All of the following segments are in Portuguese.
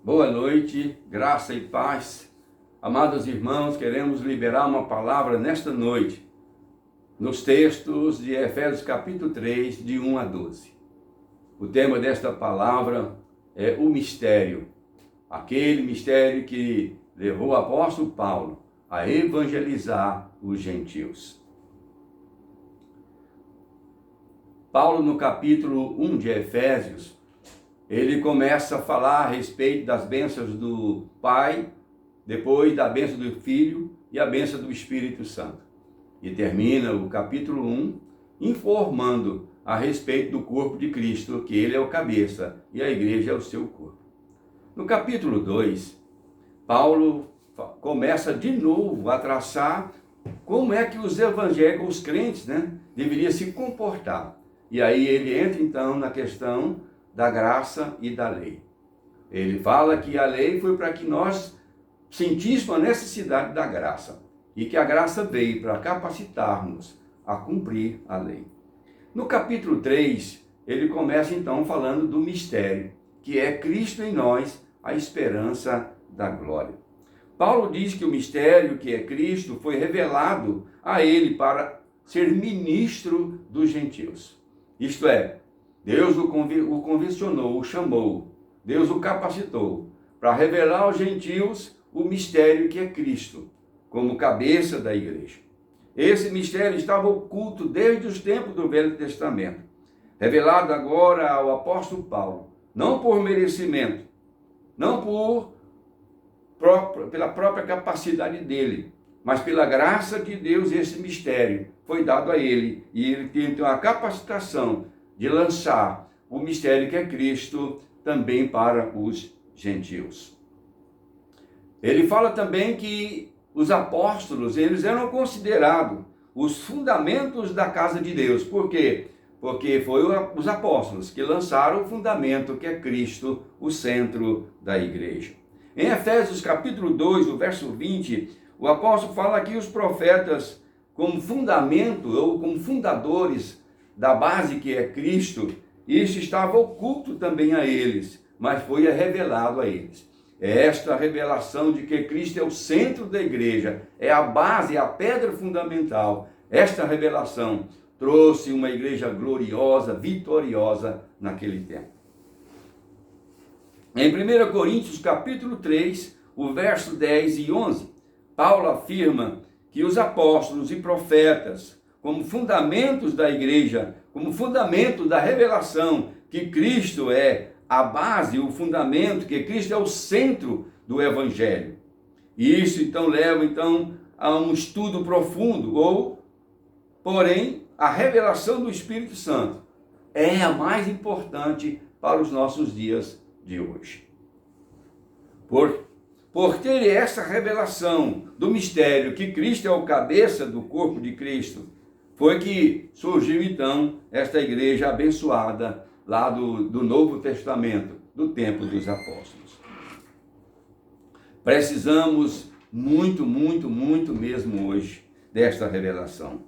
Boa noite, graça e paz. Amados irmãos, queremos liberar uma palavra nesta noite, nos textos de Efésios capítulo 3, de 1 a 12. O tema desta palavra é o mistério, aquele mistério que levou o apóstolo Paulo a evangelizar os gentios. Paulo, no capítulo 1 de Efésios, ele começa a falar a respeito das bênçãos do Pai, depois da bênção do Filho e a bênção do Espírito Santo. E termina o capítulo 1 informando a respeito do corpo de Cristo, que ele é o cabeça e a igreja é o seu corpo. No capítulo 2, Paulo começa de novo a traçar como é que os evangélicos, os crentes, deveriam se comportar. E aí ele entra então na questão da graça e da lei. Ele fala que a lei foi para que nós sentíssemos a necessidade da graça e que a graça veio para capacitar-nos a cumprir a lei. No capítulo 3, ele começa então falando do mistério, que é Cristo em nós, a esperança da glória. Paulo diz que o mistério, que é Cristo, foi revelado a ele para ser ministro dos gentios. Isto é, Deus o convencionou, o chamou, Deus o capacitou para revelar aos gentios o mistério que é Cristo, como cabeça da igreja. Esse mistério estava oculto desde os tempos do Velho Testamento, revelado agora ao apóstolo Paulo, não por merecimento, não pela própria capacidade dele, mas pela graça de Deus. Esse mistério foi dado a ele, e ele tem então a capacitação de lançar o mistério que é Cristo também para os gentios. Ele fala também que os apóstolos, eles eram considerados os fundamentos da casa de Deus. Por quê? Porque foi os apóstolos que lançaram o fundamento que é Cristo, o centro da igreja. Em Efésios capítulo 2, o verso 20, o apóstolo fala que os profetas, como fundamento ou como fundadores da base que é Cristo, isso estava oculto também a eles, mas foi revelado a eles. É esta revelação de que Cristo é o centro da igreja, é a base, é a pedra fundamental. Esta revelação trouxe uma igreja gloriosa, vitoriosa naquele tempo. Em 1 Coríntios capítulo 3, o verso 10 e 11, Paulo afirma que os apóstolos e profetas, como fundamentos da igreja, como fundamento da revelação, que Cristo é a base, o fundamento, que Cristo é o centro do evangelho. E isso então leva a um estudo profundo, porém, a revelação do Espírito Santo é a mais importante para os nossos dias de hoje. Por ter essa revelação do mistério que Cristo é o cabeça do corpo de Cristo, foi que surgiu então esta igreja abençoada lá do Novo Testamento, do tempo dos apóstolos. Precisamos muito mesmo hoje desta revelação.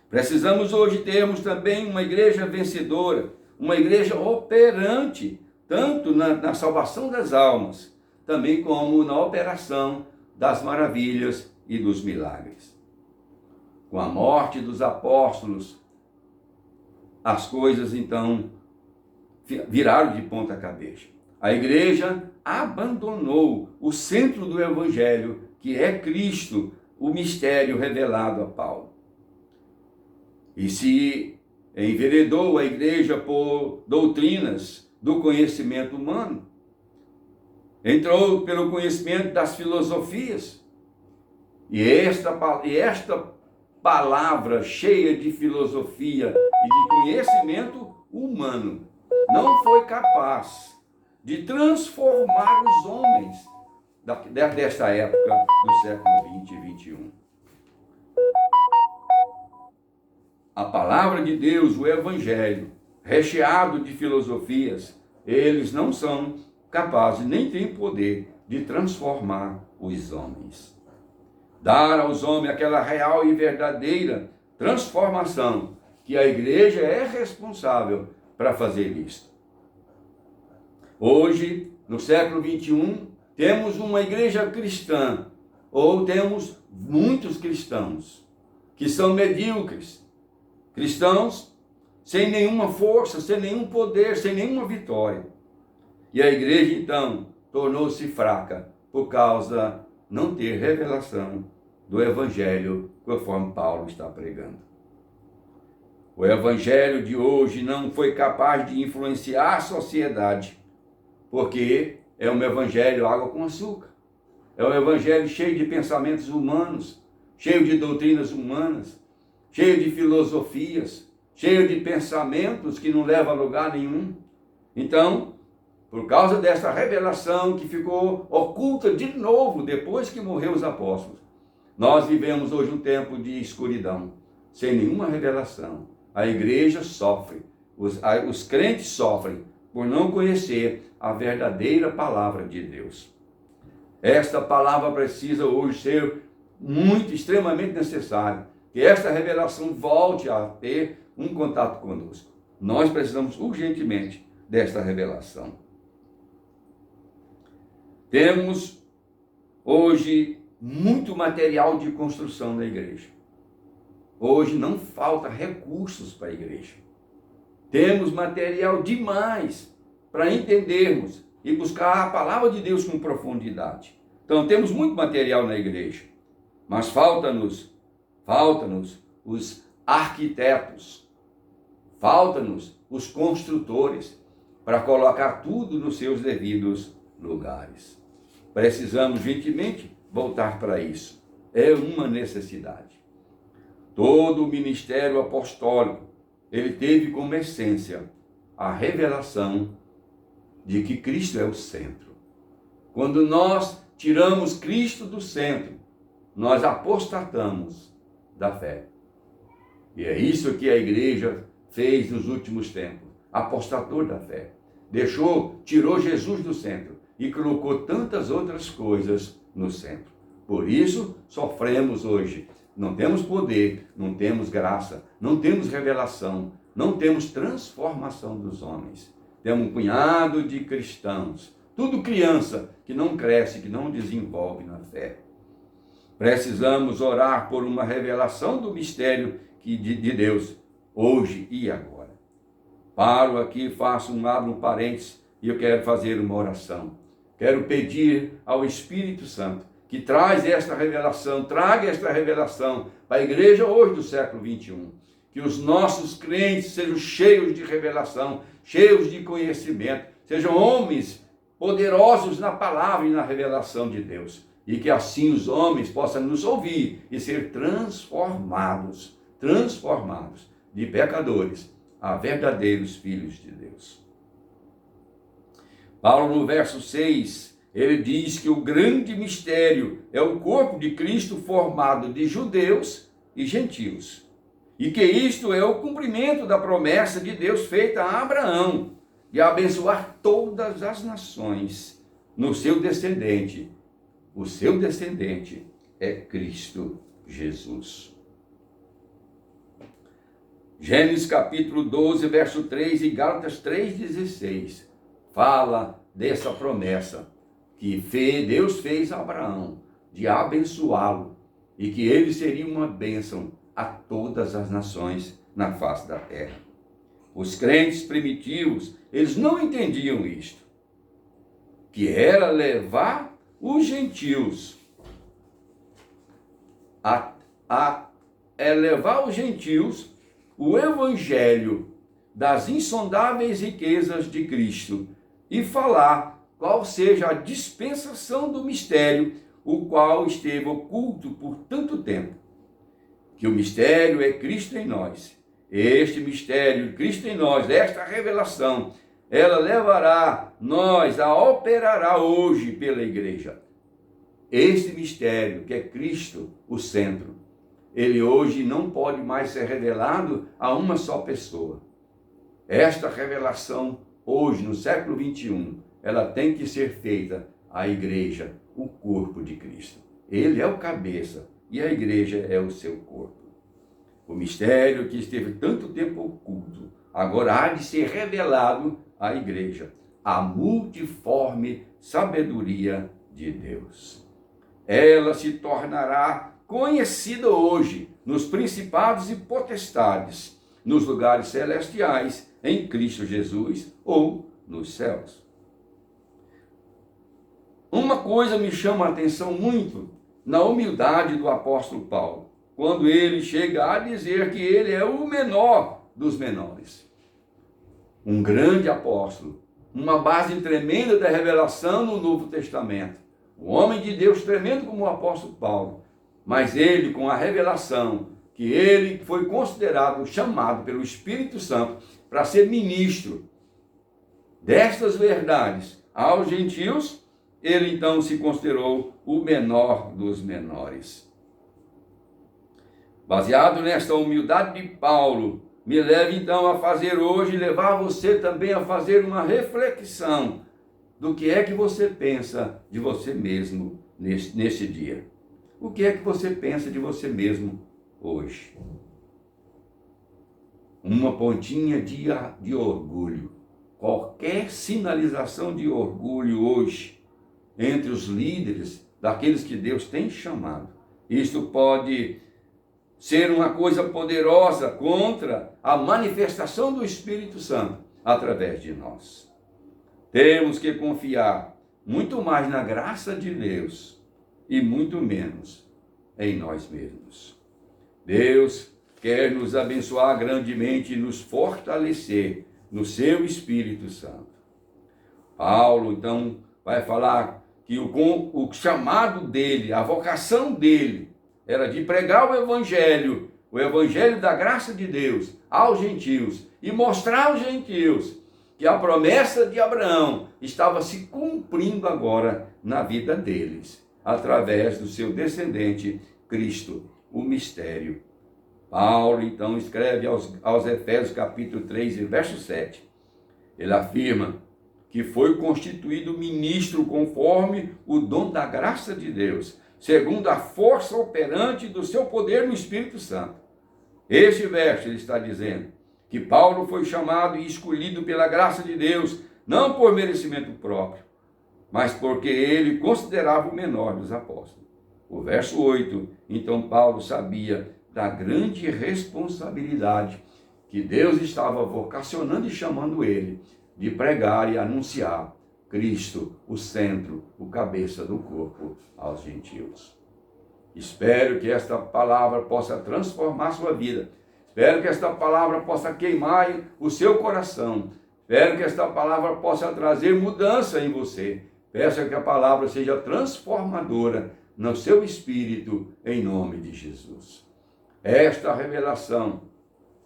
Precisamos hoje termos também uma igreja vencedora, uma igreja operante, tanto na salvação das almas, também como na operação das maravilhas e dos milagres. Com a morte dos apóstolos, as coisas então viraram de ponta cabeça. A igreja abandonou o centro do evangelho, que é Cristo, o mistério revelado a Paulo. E se enveredou a igreja por doutrinas do conhecimento humano, entrou pelo conhecimento das filosofias, e esta palavra cheia de filosofia e de conhecimento humano não foi capaz de transformar os homens desta época do século 20 e 21. A palavra de Deus, o evangelho, recheado de filosofias, eles não são capazes, nem têm poder de transformar os homens. Dar aos homens aquela real e verdadeira transformação, que a igreja é responsável para fazer isto. Hoje, no século 21, temos uma igreja cristã, ou temos muitos cristãos, que são medíocres, cristãos sem nenhuma força, sem nenhum poder, sem nenhuma vitória. E a igreja, então, tornou-se fraca, por causa de não ter revelação do Evangelho, conforme Paulo está pregando. O Evangelho de hoje não foi capaz de influenciar a sociedade, porque é um Evangelho água com açúcar. É um Evangelho cheio de pensamentos humanos, cheio de doutrinas humanas, cheio de filosofias, cheio de pensamentos que não levam a lugar nenhum. Então, por causa dessa revelação que ficou oculta de novo depois que morreu os apóstolos, nós vivemos hoje um tempo de escuridão, sem nenhuma revelação. A igreja sofre, os crentes sofrem por não conhecer a verdadeira palavra de Deus. Esta palavra precisa hoje ser muito, extremamente necessária, que esta revelação volte a ter um contato conosco. Nós precisamos urgentemente desta revelação. Temos hoje muito material de construção na igreja. Hoje não falta recursos para a igreja. Temos material demais para entendermos e buscar a palavra de Deus com profundidade. Então temos muito material na igreja, mas falta-nos os arquitetos, falta-nos os construtores para colocar tudo nos seus devidos lugares. Precisamos urgentemente voltar para isso. É uma necessidade. Todo o ministério apostólico, ele teve como essência a revelação de que Cristo é o centro. Quando nós tiramos Cristo do centro, nós apostatamos da fé. E é isso que a igreja fez nos últimos tempos. Apostatou da fé. Tirou Jesus do centro e colocou tantas outras coisas no centro. Por isso, sofremos hoje. Não temos poder, não temos graça, não temos revelação, não temos transformação dos homens. Temos um punhado de cristãos, tudo criança, que não cresce, que não desenvolve na fé. Precisamos orar por uma revelação do mistério de Deus, hoje e agora. Paro aqui, abro um parênteses e eu quero fazer uma oração. Quero pedir ao Espírito Santo que traga esta revelação para a igreja hoje do século 21. Que os nossos crentes sejam cheios de revelação, cheios de conhecimento, sejam homens poderosos na palavra e na revelação de Deus. E que assim os homens possam nos ouvir e ser transformados de pecadores a verdadeiros filhos de Deus. Paulo, no verso 6, ele diz que o grande mistério é o corpo de Cristo formado de judeus e gentios. E que isto é o cumprimento da promessa de Deus feita a Abraão, de abençoar todas as nações no seu descendente. O seu descendente é Cristo Jesus. Gênesis capítulo 12, verso 3 e Gálatas 3,16 fala dessa promessa que Deus fez a Abraão, de abençoá-lo, e que ele seria uma bênção a todas as nações na face da terra. Os crentes primitivos, eles não entendiam isto, que era levar os gentios levar os gentios o evangelho das insondáveis riquezas de Cristo e falar qual seja a dispensação do mistério, o qual esteve oculto por tanto tempo. Que o mistério é Cristo em nós. Este mistério, Cristo em nós, esta revelação, ela levará operará hoje pela igreja. Esse mistério, que é Cristo, o centro, ele hoje não pode mais ser revelado a uma só pessoa. Esta revelação, hoje, no século 21, ela tem que ser feita à igreja, o corpo de Cristo. Ele é o cabeça e a igreja é o seu corpo. O mistério que esteve tanto tempo oculto, agora há de ser revelado à igreja. a multiforme sabedoria de Deus. Ela se tornará conhecida hoje nos principados e potestades, nos lugares celestiais, em Cristo Jesus ou nos céus. Uma coisa me chama a atenção muito na humildade do apóstolo Paulo, quando ele chega a dizer que ele é o menor dos menores. Um grande apóstolo, uma base tremenda da revelação no Novo Testamento, um homem de Deus tremendo como o apóstolo Paulo, mas ele, com a revelação que ele foi considerado, chamado pelo Espírito Santo para ser ministro destas verdades aos gentios, ele então se considerou o menor dos menores. Baseado nesta humildade de Paulo, me leva então a fazer hoje, levar você também a fazer uma reflexão do que é que você pensa de você mesmo neste dia. O que é que você pensa de você mesmo hoje? Uma pontinha de orgulho. Qualquer sinalização de orgulho hoje entre os líderes, daqueles que Deus tem chamado, isto pode ser uma coisa poderosa contra a manifestação do Espírito Santo através de nós. Temos que confiar muito mais na graça de Deus e muito menos em nós mesmos. Deus quer nos abençoar grandemente e nos fortalecer no seu Espírito Santo. Paulo, então, vai falar que o chamado dele, a vocação dele, era de pregar o evangelho da graça de Deus aos gentios e mostrar aos gentios que a promessa de Abraão estava se cumprindo agora na vida deles, através do seu descendente Cristo, o mistério. Paulo então escreve aos Efésios capítulo 3 e verso 7. Ele afirma que foi constituído ministro conforme o dom da graça de Deus, segundo a força operante do seu poder no Espírito Santo. Este verso ele está dizendo que Paulo foi chamado e escolhido pela graça de Deus, não por merecimento próprio, mas porque ele considerava o menor dos apóstolos. O verso 8, então Paulo sabia da grande responsabilidade que Deus estava vocacionando e chamando ele de pregar e anunciar Cristo, o centro, o cabeça do corpo, aos gentios. Espero que esta palavra possa transformar a sua vida. Espero que esta palavra possa queimar o seu coração. Espero que esta palavra possa trazer mudança em você. Peço que a palavra seja transformadora no seu espírito, em nome de Jesus. Esta revelação,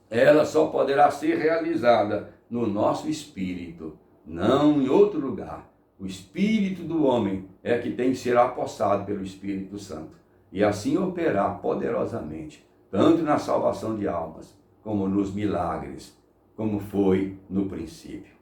ela só poderá ser realizada no nosso espírito, não em outro lugar. O espírito do homem é que tem que ser apossado pelo Espírito Santo e assim operar poderosamente, tanto na salvação de almas, como nos milagres, como foi no princípio.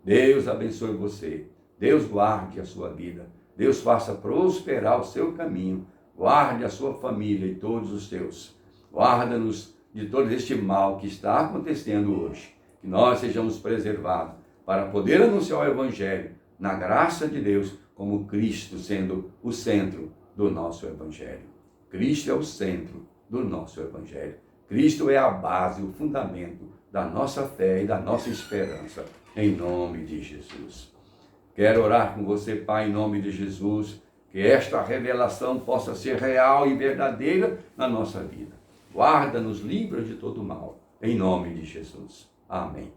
Deus abençoe você, Deus guarde a sua vida, Deus faça prosperar o seu caminho, guarde a sua família e todos os seus. Guarda-nos de todo este mal que está acontecendo hoje, que nós sejamos preservados para poder anunciar o Evangelho na graça de Deus, como Cristo sendo o centro do nosso Evangelho. Cristo é o centro do nosso Evangelho. Cristo é a base, o fundamento da nossa fé e da nossa esperança, em nome de Jesus. Quero orar com você, Pai, em nome de Jesus, que esta revelação possa ser real e verdadeira na nossa vida. Guarda-nos, livra de todo mal, em nome de Jesus. Amém.